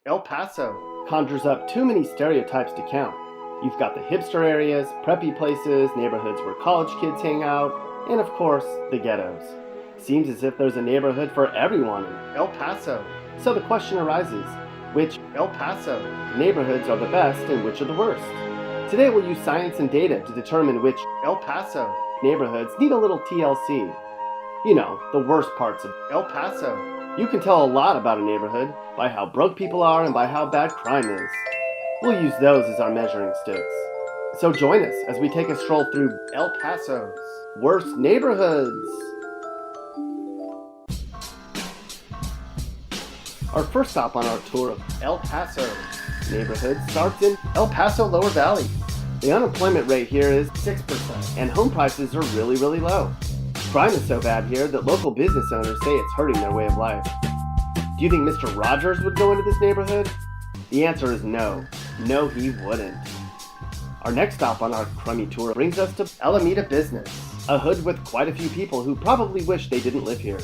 El Paso conjures up too many stereotypes to count. You've got the hipster areas, preppy places, neighborhoods where college kids hang out, and of course, the ghettos. Seems as if there's a neighborhood for everyone in El Paso. So the question arises, which El Paso neighborhoods are the best and which are the worst? Today we'll use science and data to determine which El Paso neighborhoods need a little TLC. You know, the worst parts of El Paso. You can tell a lot about a neighborhood by how broke people are and by how bad crime is. We'll use those as our measuring sticks. So join us as we take a stroll through El Paso's worst neighborhoods. Our first stop on our tour of El Paso neighborhood starts in El Paso Lower Valley. The unemployment rate here is 6%, and home prices are really low. Crime is so bad here that local business owners say it's hurting their way of life. Do you think Mr. Rogers would go into this neighborhood? The answer is no. No, he wouldn't. Our next stop on our crummy tour brings us to Alameda Business, a hood with quite a few people who probably wish they didn't live here.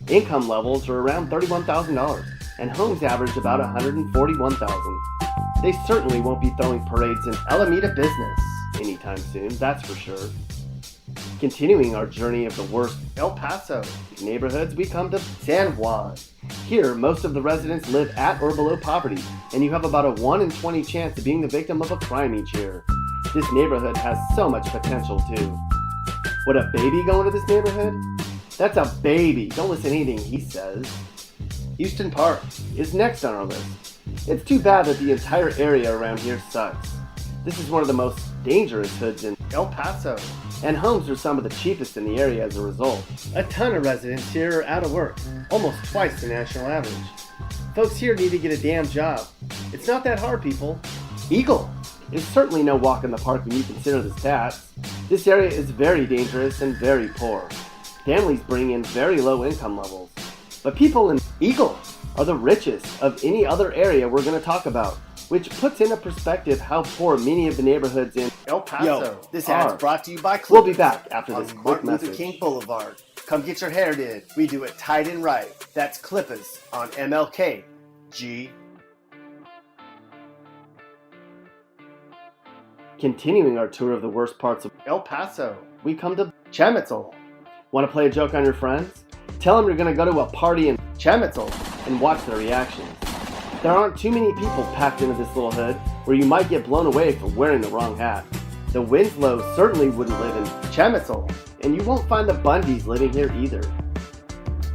Income levels are around $31,000, and homes average about $141,000. They certainly won't be throwing parades in Alameda Business anytime soon, that's for sure. Continuing our journey of the worst El Paso neighborhoods, we come to San Juan. Here, most of the residents live at or below poverty, and you have about a 1 in 20 chance of being the victim of a crime each year. This neighborhood has so much potential too. Would a baby go into this neighborhood? That's a baby, don't listen to anything he says. Houston Park is next on our list. It's too bad that the entire area around here sucks. This is one of the most dangerous hoods in El Paso, and homes are some of the cheapest in the area as a result. A ton of residents here are out of work, almost twice the national average. Folks here need to get a damn job. It's not that hard, people. Eagle is certainly no walk in the park when you consider the stats. This area is very dangerous and very poor. Families bring in very low income levels. But people in Eagle are the richest of any other area we're going to talk about, which puts into perspective how poor many of the neighborhoods in El Paso This ad is brought to you by We'll be back after this quick Martin Luther message. King Boulevard. Come get your hair did. We do it tight and right. That's Clippers on MLK. G. Continuing our tour of the worst parts of El Paso, we come to Chamizal. Want to play a joke on your friends? Tell them you're going to go to a party in Chamizal and watch their reactions. There aren't too many people packed into this little hood where you might get blown away for wearing the wrong hat. The Winslows certainly wouldn't live in Chamizal, and you won't find the Bundys living here either.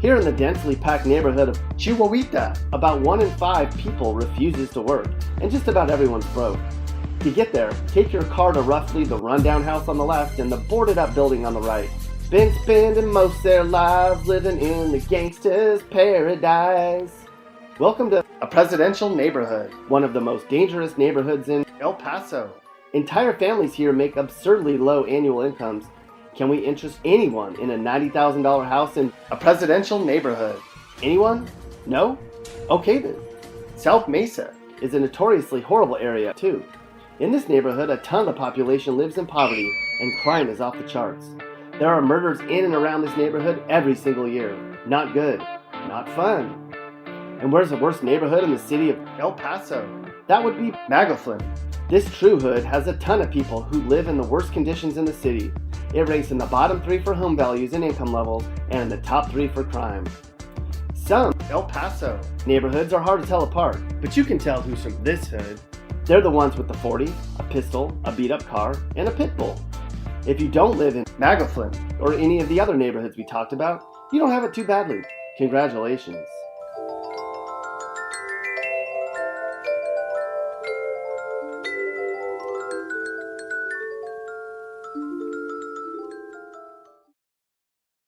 Here in the densely packed neighborhood of Chihuahuita, about 1 in 5 people refuses to work, and just about everyone's broke. To get there, take your car to roughly the rundown house on the left and the boarded up building on the right. Been spending most their lives living in the gangster's paradise. Welcome to a presidential neighborhood, one of the most dangerous neighborhoods in El Paso. Entire families here make absurdly low annual incomes. Can we interest anyone in a $90,000 house in a presidential neighborhood? Anyone? No? Okay then. South Mesa is a notoriously horrible area too. In this neighborhood, a ton of the population lives in poverty and crime is off the charts. There are murders in and around this neighborhood every single year. Not good. Not fun. And where's the worst neighborhood in the city of El Paso? That would be Magoffin. This true hood has a ton of people who live in the worst conditions in the city. It ranks in the bottom 3 for home values and income levels, and in the top 3 for crime. Some El Paso neighborhoods are hard to tell apart, but you can tell who's from this hood. They're the ones with the 40, a pistol, a beat-up car, and a pit bull. If you don't live in Magoffin or any of the other neighborhoods we talked about, you don't have it too badly. Congratulations.